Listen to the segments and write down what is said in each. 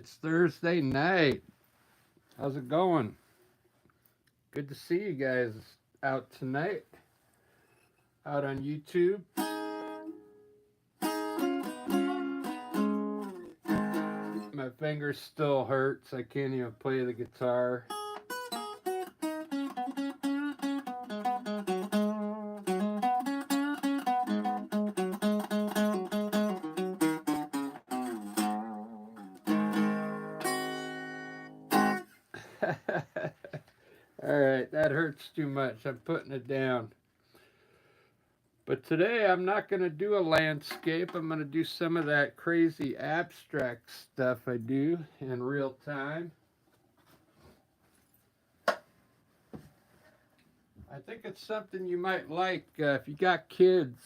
It's Thursday night. How's it going? Good to see you guys out tonight, out on YouTube. My fingers still hurts. I can't even play the guitar. Alright, that hurts too much. I'm putting it down. But today I'm not going to do a landscape. I'm going to do some of that crazy abstract stuff I do in real time. I think it's something you might like if you got kids.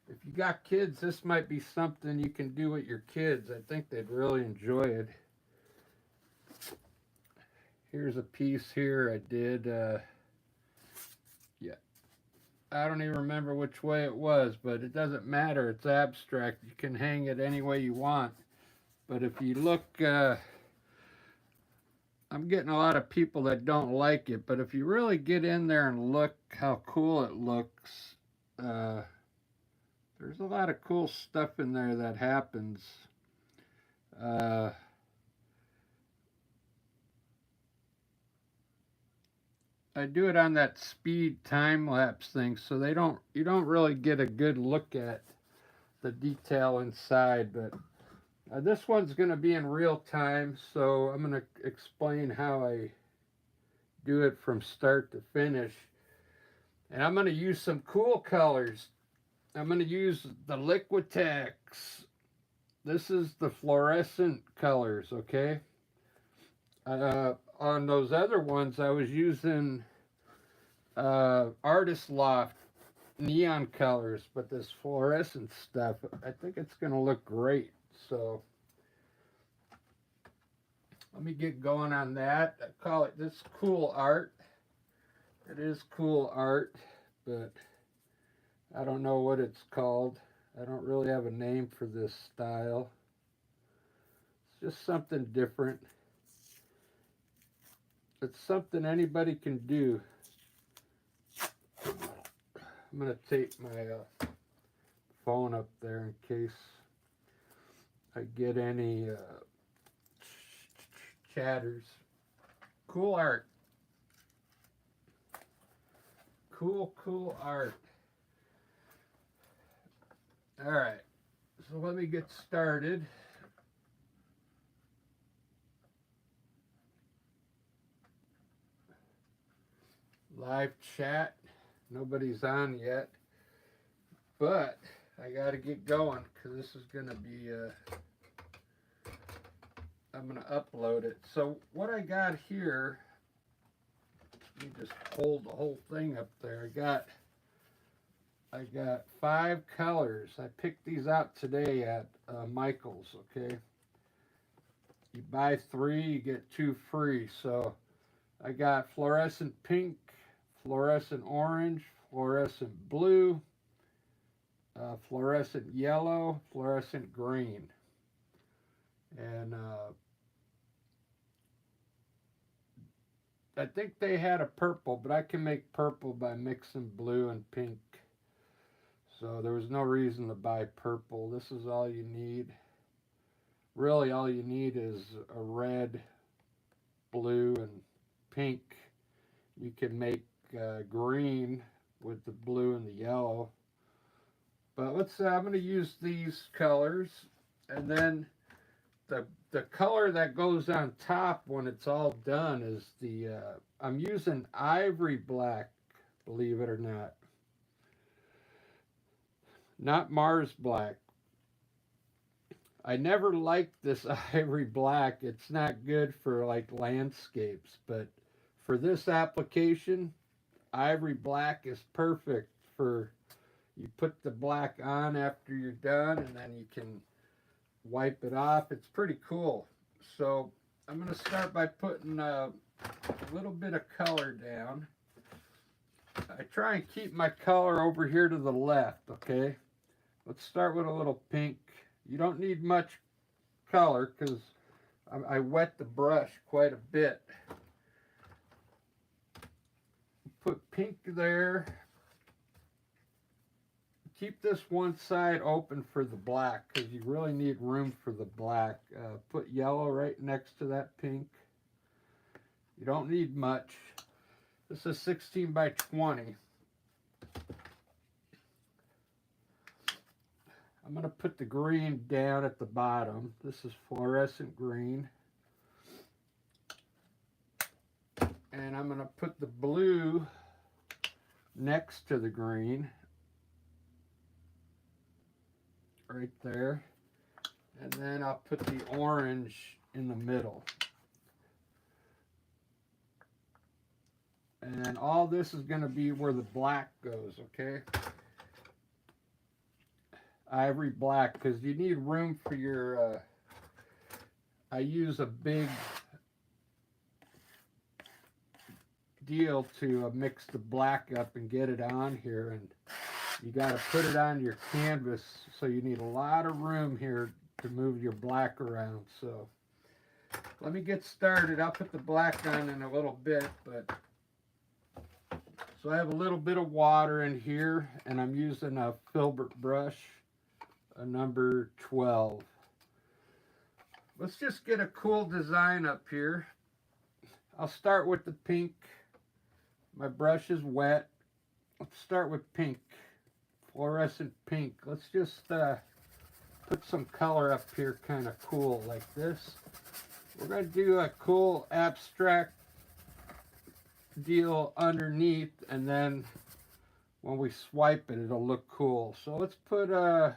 If you got kids, this might be something you can do with your kids. I think they'd really enjoy it. Here's a piece here I did. Yeah, I don't even remember which way it was, but it doesn't matter. It's abstract. You can hang it any way you want. But if you look, I'm getting a lot of people that don't like it, but if you really get in there and look how cool it looks, there's a lot of cool stuff in there that happens. I do it on that speed time lapse thing, so you don't really get a good look at the detail inside. But this one's going to be in real time, so I'm going to explain how I do it from start to finish. And I'm going to use some cool colors. I'm going to use the Liquitex. This is the fluorescent colors, okay? On those other ones, I was using Artist Loft neon colors, but this fluorescent stuff, I think it's going to look great. So let me get going on that. I call it this cool art. It is cool art, but I don't know what it's called. I don't really have a name for this style. It's just something different. It's something anybody can do. I'm going to tape my phone up there in case I get any chatters. Cool art. Cool art. All right. So let me get started. Live chat. Nobody's on yet, but I got to get going because this is going to be, I'm going to upload it. So what I got here, let me just hold the whole thing up there. I got 5 colors. I picked these out today at Michael's, okay? You buy 3, you get 2 free. So I got fluorescent pink, fluorescent orange, fluorescent blue, fluorescent yellow, fluorescent green. And I think they had a purple, but I can make purple by mixing blue and pink. So there was no reason to buy purple. This is all you need. Really all you need is a red, blue, and pink. You can make green with the blue and the yellow. But let's say I'm going to use these colors, and then the color that goes on top when it's all done is I'm using ivory black, believe it or not Mars black. I never liked this ivory black. It's not good for like landscapes, but for this application, ivory black is perfect for, you put the black on after you're done and then you can wipe it off. It's pretty cool. So I'm going to start by putting a little bit of color down. I try and keep my color over here to the left, okay? Let's start with a little pink. You don't need much color because I wet the brush quite a bit. Put pink there. Keep this one side open for the black because you really need room for the black. Put yellow right next to that pink. You don't need much. This is 16 by 20. I'm going to put the green down at the bottom. This is fluorescent green. And I'm going to put the blue next to the green. Right there. And then I'll put the orange in the middle. And all this is going to be where the black goes, okay? Ivory black, because you need room for your, I use a big deal to mix the black up and get it on here, and you got to put it on your canvas, so you need a lot of room here to move your black around. So let me get started. I'll put the black on in a little bit, but so I have a little bit of water in here, and I'm using a filbert brush, a number 12. Let's just get a cool design up here. I'll start with the pink. My brush is wet. Let's start with pink, fluorescent pink. Let's just put some color up here, kind of cool like this. We're going to do a cool abstract deal underneath, and then when we swipe it, it'll look cool. So let's put our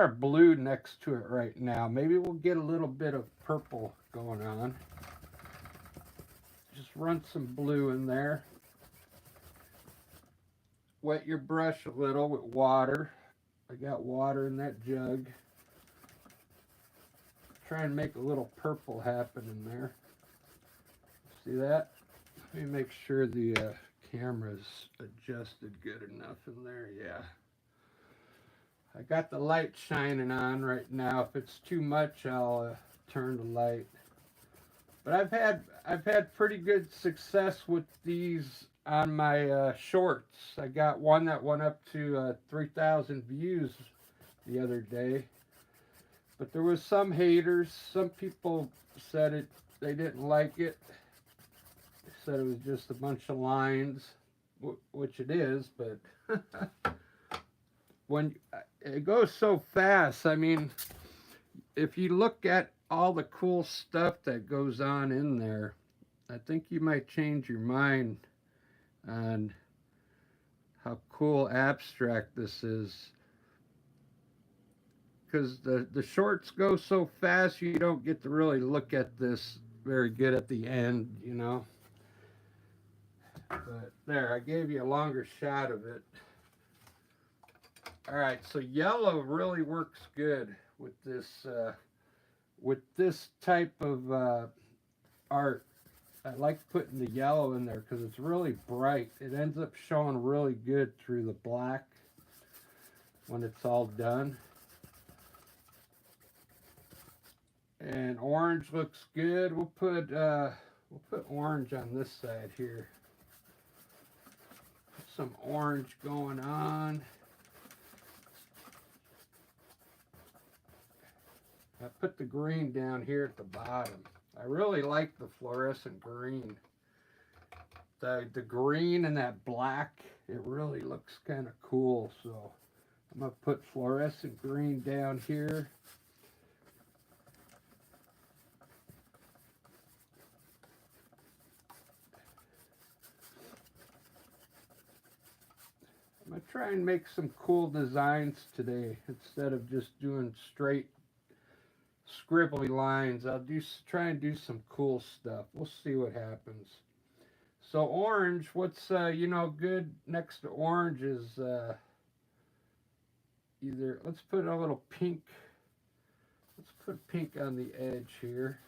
blue next to it right now. Maybe we'll get a little bit of purple going on. Just run some blue in there. Wet your brush a little with water. I got water in that jug. Try and make a little purple happen in there. See that? Let me make sure the camera's adjusted good enough in there. Yeah. I got the light shining on right now. If it's too much, I'll turn the light. But I've had pretty good success with these on my shorts. I got one that went up to 3,000 views the other day. But there was some haters. Some people said they didn't like it. They said it was just a bunch of lines, which it is, but when it goes so fast, I mean, if you look at all the cool stuff that goes on in there, I think you might change your mind on how cool abstract this is. Because the shorts go so fast, you don't get to really look at this very good at the end, you know. But there, I gave you a longer shot of it. All right, so yellow really works good with this type of art. I like putting the yellow in there because it's really bright. It ends up showing really good through the black when it's all done. And orange looks good. We'll put orange on this side here. Put some orange going on. I put the green down here at the bottom. I really like the fluorescent green. The green and that black, it really looks kind of cool. So I'm going to put fluorescent green down here. I'm going to try and make some cool designs today instead of just doing straight scribbly lines. I'll try and do some cool stuff. We'll see what happens. So orange, what's good next to orange is either, let's put a little pink. Let's put pink on the edge here.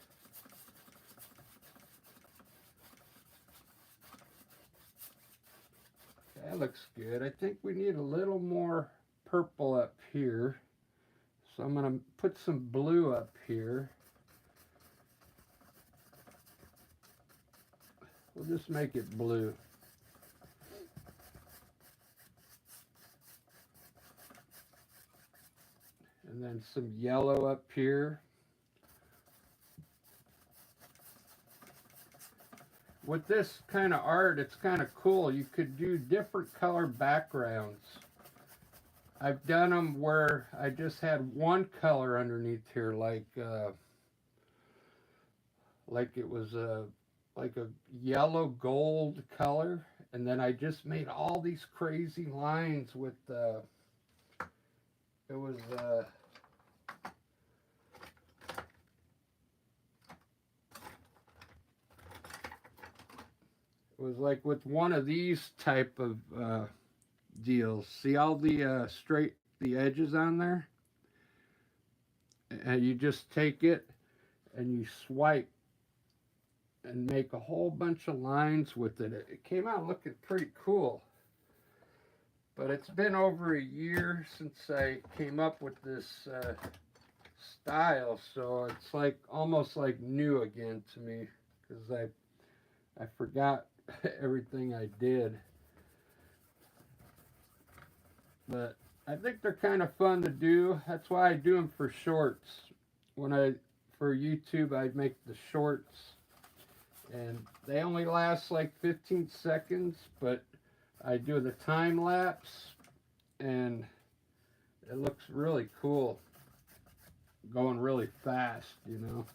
That looks good. I think we need a little more purple up here. So I'm going to put some blue up here. We'll just make it blue. And then some yellow up here. With this kind of art, it's kind of cool. You could do different color backgrounds. I've done them where I just had one color underneath here, like it was like a yellow gold color, and then I just made all these crazy lines with it was it was like with one of these type of deals. See all the straight the edges on there, and you just take it and you swipe and make a whole bunch of lines with it. It came out looking pretty cool. But it's been over a year since I came up with this style, so it's like almost like new again to me, because I forgot everything I did. But I think they're kind of fun to do. That's why I do them for shorts. For YouTube, I make the shorts, and they only last like 15 seconds, but I do the time lapse, and it looks really cool, going really fast, you know.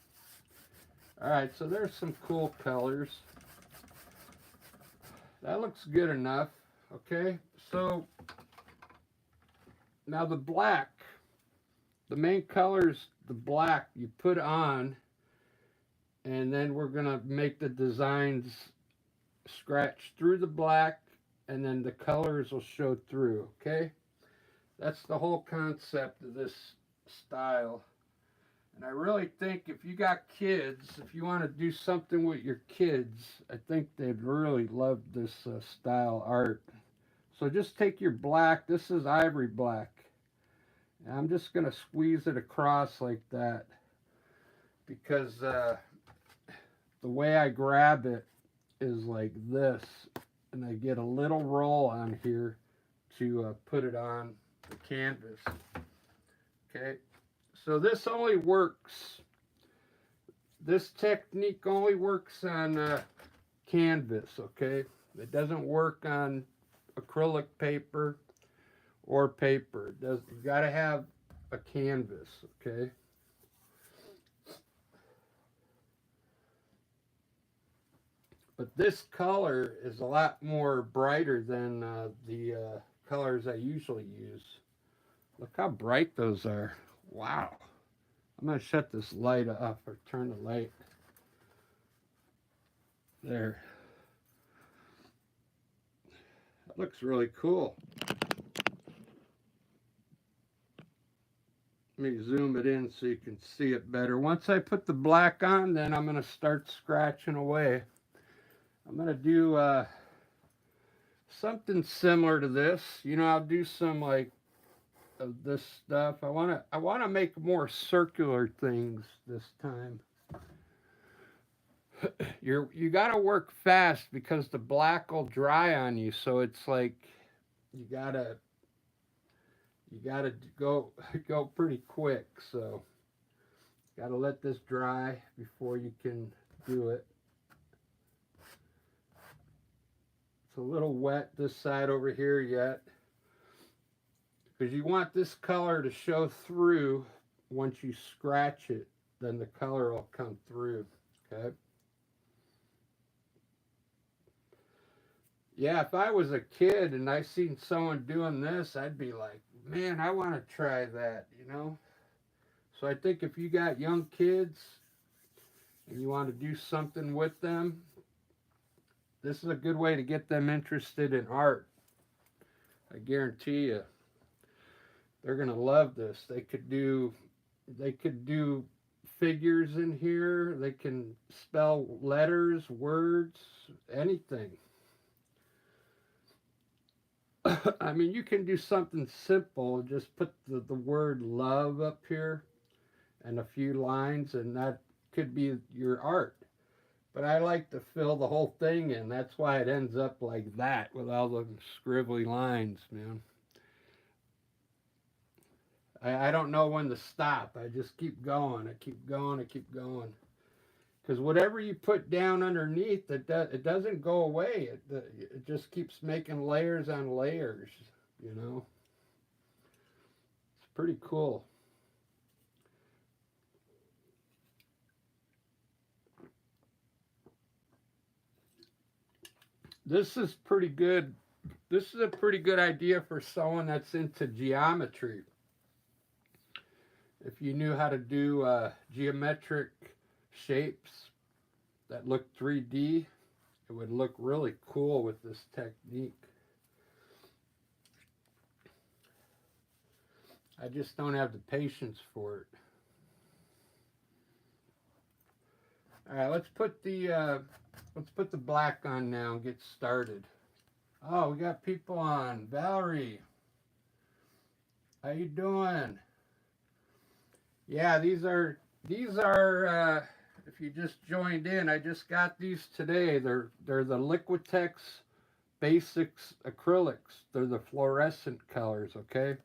All right, so there's some cool colors. That looks good enough. Okay, so now the black, the main colors, the black you put on, and then we're gonna make the designs scratch through the black, and then the colors will show through. Okay, that's the whole concept of this style. And I really think if you got kids, if you want to do something with your kids, I think they'd really love this style art. So just take your black, this is ivory black, and I'm just going to squeeze it across like that, because the way I grab it is like this, and I get a little roll on here to put it on the canvas. Okay, so this only works, this technique only works on canvas, okay? It doesn't work on acrylic paper or paper. It does, you got to have a canvas, okay? But this color is a lot more brighter than the colors I usually use. Look how bright those are. Wow. I'm going to shut this light off, or turn the light. There. That looks really cool. Let me zoom it in so you can see it better. Once I put the black on, then I'm going to start scratching away. I'm going to do something similar to this. You know, I'll do some like of this stuff. I want to make more circular things this time. You got to work fast because the black will dry on you, so it's like you got to go pretty quick. So got to let this dry before you can do it. It's a little wet this side over here yet, because you want this color to show through. Once you scratch it, then the color will come through. Okay. Yeah, if I was a kid and I seen someone doing this, I'd be like, man, I want to try that, you know. So I think if you got young kids and you want to do something with them, this is a good way to get them interested in art. I guarantee you, they're gonna love this. They could do figures in here. They can spell letters, words, anything. I mean, you can do something simple. Just put the word love up here and a few lines, and that could be your art. But I like to fill the whole thing in. That's why it ends up like that with all the scribbly lines, man. I don't know when to stop. I just keep going. I keep going. I keep going. Because whatever you put down underneath, it doesn't go away. It just keeps making layers on layers, you know. It's pretty cool. This is pretty good. This is a pretty good idea for someone that's into geometry. If you knew how to do geometric shapes that look 3D, it would look really cool with this technique. I just don't have the patience for it. All right, let's put the black on now and get started. Oh, we got people on. Valerie, how you doing? Yeah, these are. If you just joined in, I just got these today. They're the Liquitex Basics acrylics. They're the fluorescent colors. Okay.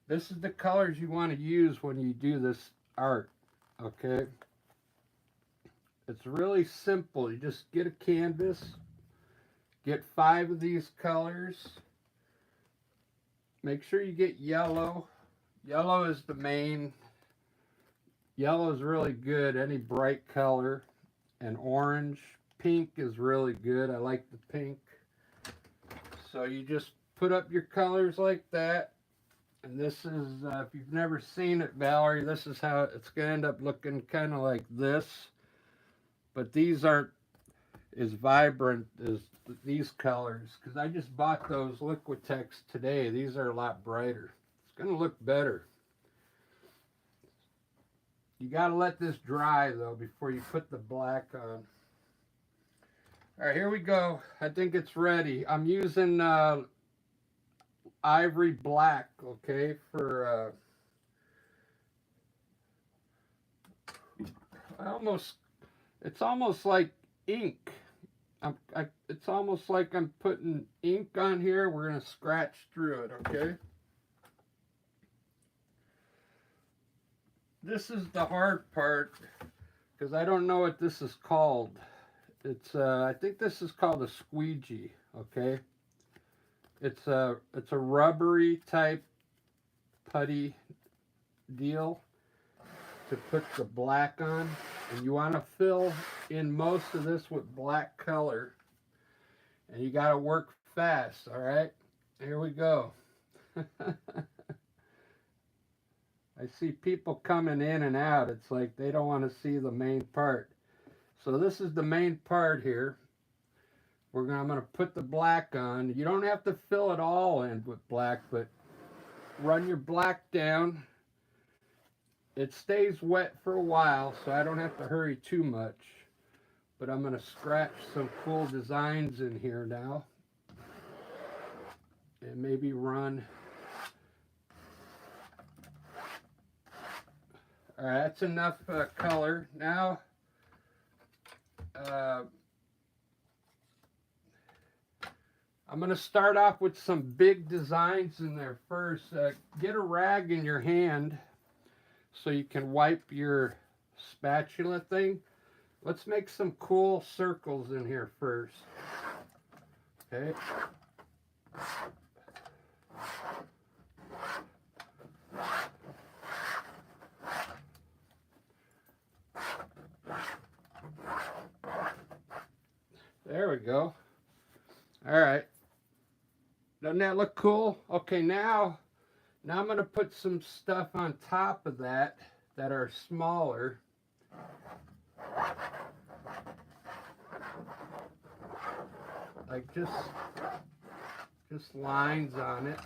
This is the colors you want to use when you do this art. Okay. It's really simple. You just get a canvas, get 5 of these colors. Make sure you get yellow. Yellow is the main. Yellow is really good, any bright color. And orange. Pink is really good. I like the pink. So you just put up your colors like that. And this is, if you've never seen it, Valerie, this is how it's going to end up looking, kind of like this. But these aren't as vibrant as these colors, because I just bought those Liquitex today. These are a lot brighter. It's going to look better. You got to let this dry, though, before you put the black on. All right, here we go. I think it's ready. I'm using ivory black, okay, for it's almost like ink. It's almost like I'm putting ink on here. We're going to scratch through it, okay? This is the hard part, because I don't know what this is called. It's I think this is called a squeegee, okay? It's a rubbery type putty deal to put the black on, and you want to fill in most of this with black color, and you got to work fast. All right, here we go. I see people coming in and out. It's like they don't want to see the main part. So this is the main part here. I'm going to put the black on. You don't have to fill it all in with black, but run your black down. It stays wet for a while, so I don't have to hurry too much. But I'm going to scratch some cool designs in here now. And maybe run. All right, that's enough color. Now, I'm going to start off with some big designs in there first. Get a rag in your hand so you can wipe your spatula thing. Let's make some cool circles in here first. Okay. There we go. All right. Doesn't that look cool? Okay, now I'm going to put some stuff on top of that are smaller. Like just lines on it.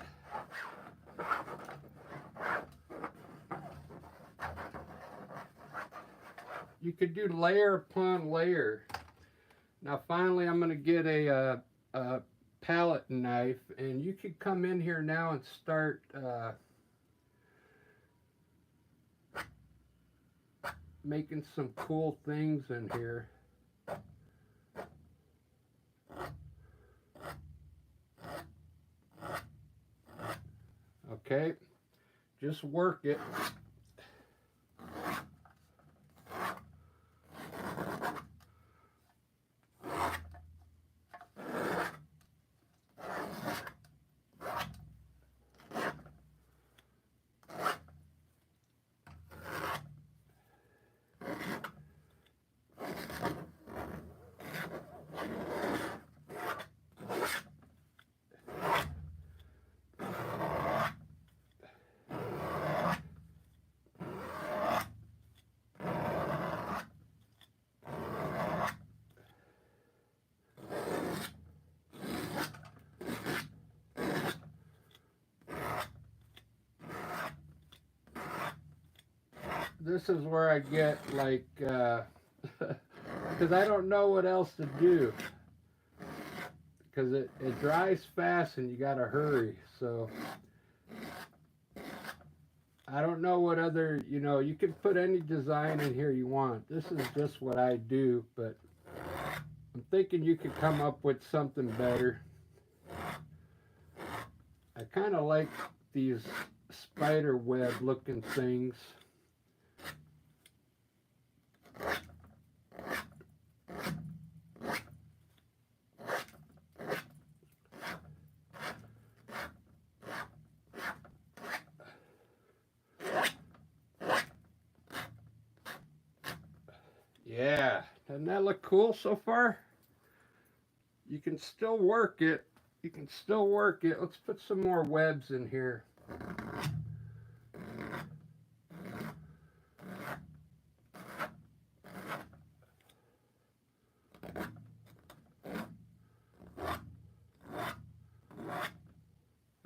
You could do layer upon layer. Now finally I'm going to get a palette knife, and you could come in here now and start making some cool things in here. Okay, just work it. This is where I get like, because I don't know what else to do. Because it dries fast and you gotta hurry. So I don't know what other, you can put any design in here you want. This is just what I do, but I'm thinking you could come up with something better. I kind of like these spider web looking things. Yeah, doesn't that look cool so far? You can still work it. You can still work it. Let's put some more webs in here.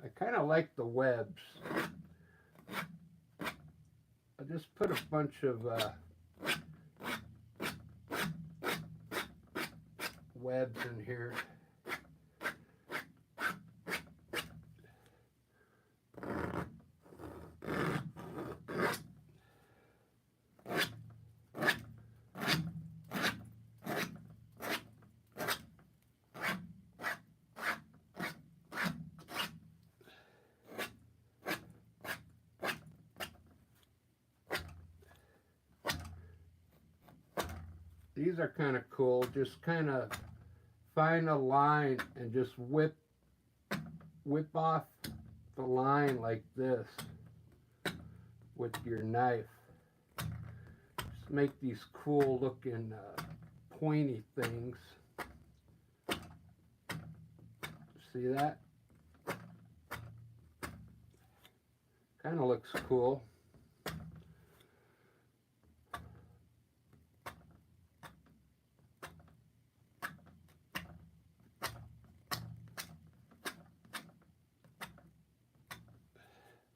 I kind of like the webs. I just put a bunch of webs in here. These are kind of cool. Just kind of find a line and just whip off the line like this with your knife. Just make these cool looking pointy things. See that? Kind of looks cool.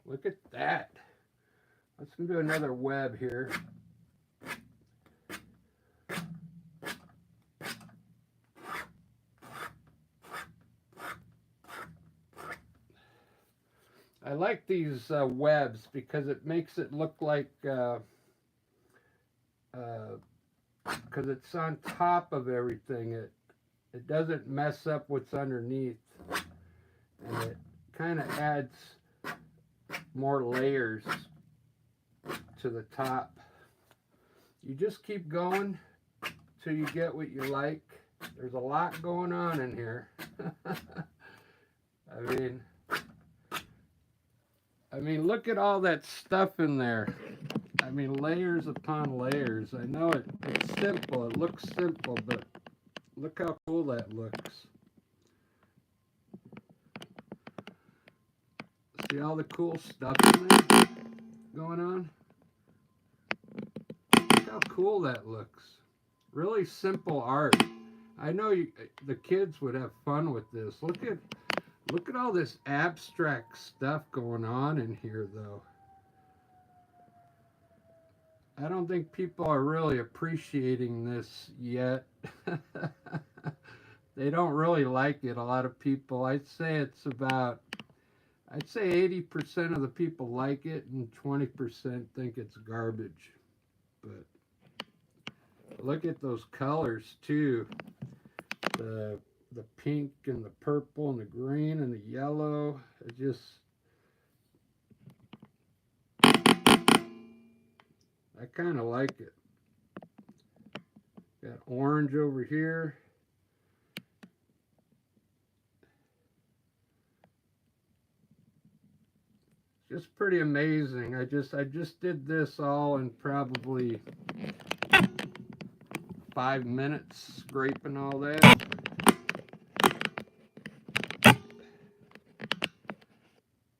Look at that. Let's do another web here. I like these webs because it makes it look like, because it's on top of everything, it doesn't mess up what's underneath, and it kind of adds more layers to the top. You just keep going till you get what you like. There's a lot going on in here. I mean, look at all that stuff in there. I mean, layers upon layers. I know it's simple. It looks simple, but look how cool that looks. See all the cool stuff in there going on? Look how cool that looks. Really simple art. I know the kids would have fun with this. Look at all this abstract stuff going on in here, though. I don't think people are really appreciating this yet. They don't really like it, a lot of people. I'd say 80% of the people like it and 20% think it's garbage. But Look at those colors too. The pink and the purple and the green and the yellow. It just, I kind of like it. Got orange over here. Just pretty amazing. I just did this all in probably 5 minutes, scraping all that.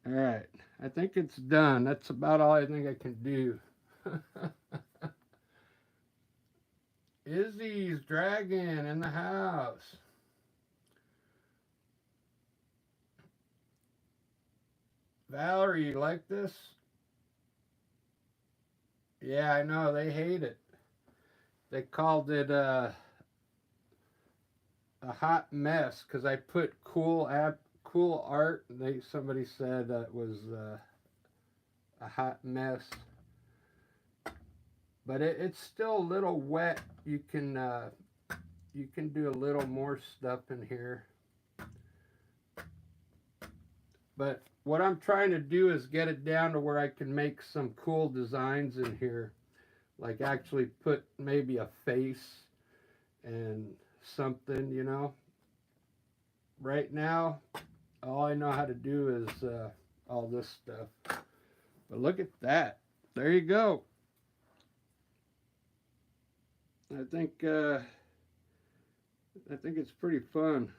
All right, I think it's done. That's about all I think I can do. Izzy's Dragon in the house. Valerie, you like this? Yeah, I know, they hate it. They called it a hot mess because I put cool art. Somebody said that was a hot mess, but it's still a little wet. You can do a little more stuff in here, but what I'm trying to do is get it down to where I can make some cool designs in here, like actually put maybe a face and something, you know. Right now, all I know how to do is all this stuff. But look at that. There you go. I think it's pretty fun.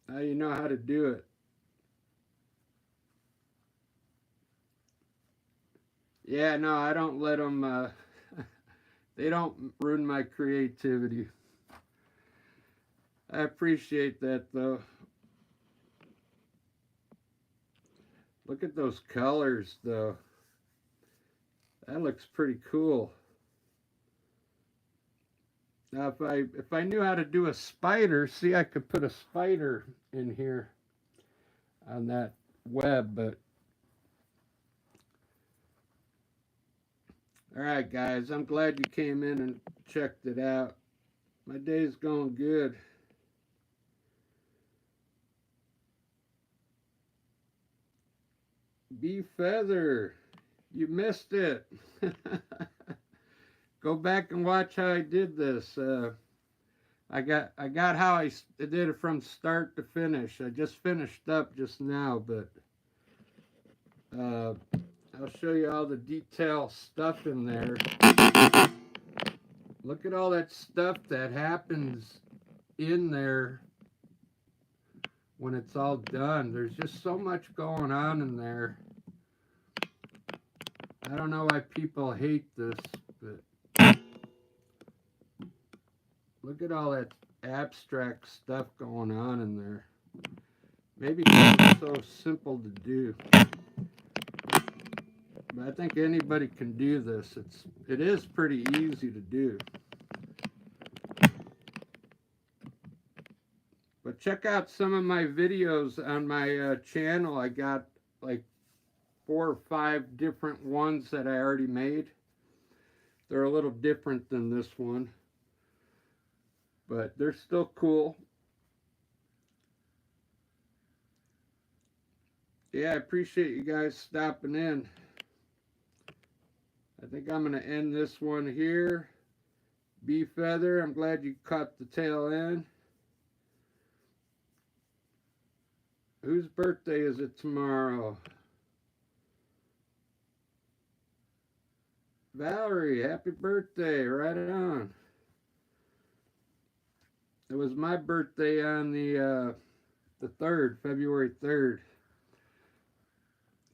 Now you know how to do it. Yeah, no, I don't let them. They don't ruin my creativity. I appreciate that though. Look at those colors though. That looks pretty cool. Now if I knew how to do a spider, see, I could put a spider in here on that web, but all right, guys, I'm glad you came in and checked it out. My day's going good. Bee Feather, you missed it. Go back and watch how I did this. I got how I did it from start to finish. I just finished up just now, but I'll show you all the detail stuff in there. Look at all that stuff that happens in there when it's all done. There's just so much going on in there. I don't know why people hate this, but look at all that abstract stuff going on in there. Maybe because it's so simple to do. But I think anybody can do this. It is pretty easy to do. But check out some of my videos on my channel. I got like 4 or 5 different ones that I already made. They're a little different than this one, but they're still cool. Yeah, I appreciate you guys stopping in. I think I'm going to end this one here. Bee Feather, I'm glad you caught the tail end. Whose birthday is it tomorrow? Valerie, happy birthday, right on. It was my birthday on the 3rd, February 3rd.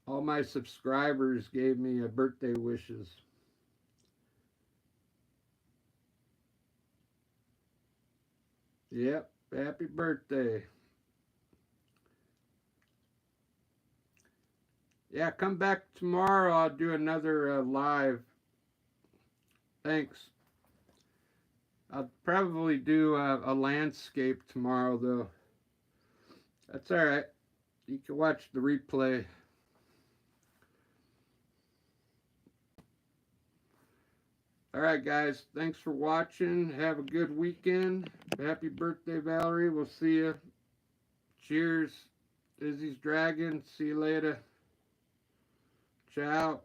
All my subscribers gave me birthday wishes. Yep, happy birthday. Yeah, come back tomorrow. I'll do another live. Thanks. I'll probably do a landscape tomorrow, though. That's all right. You can watch the replay. Alright guys, thanks for watching. Have a good weekend. Happy birthday, Valerie. We'll see you. Cheers. Izzy's Dragon. See you later. Ciao.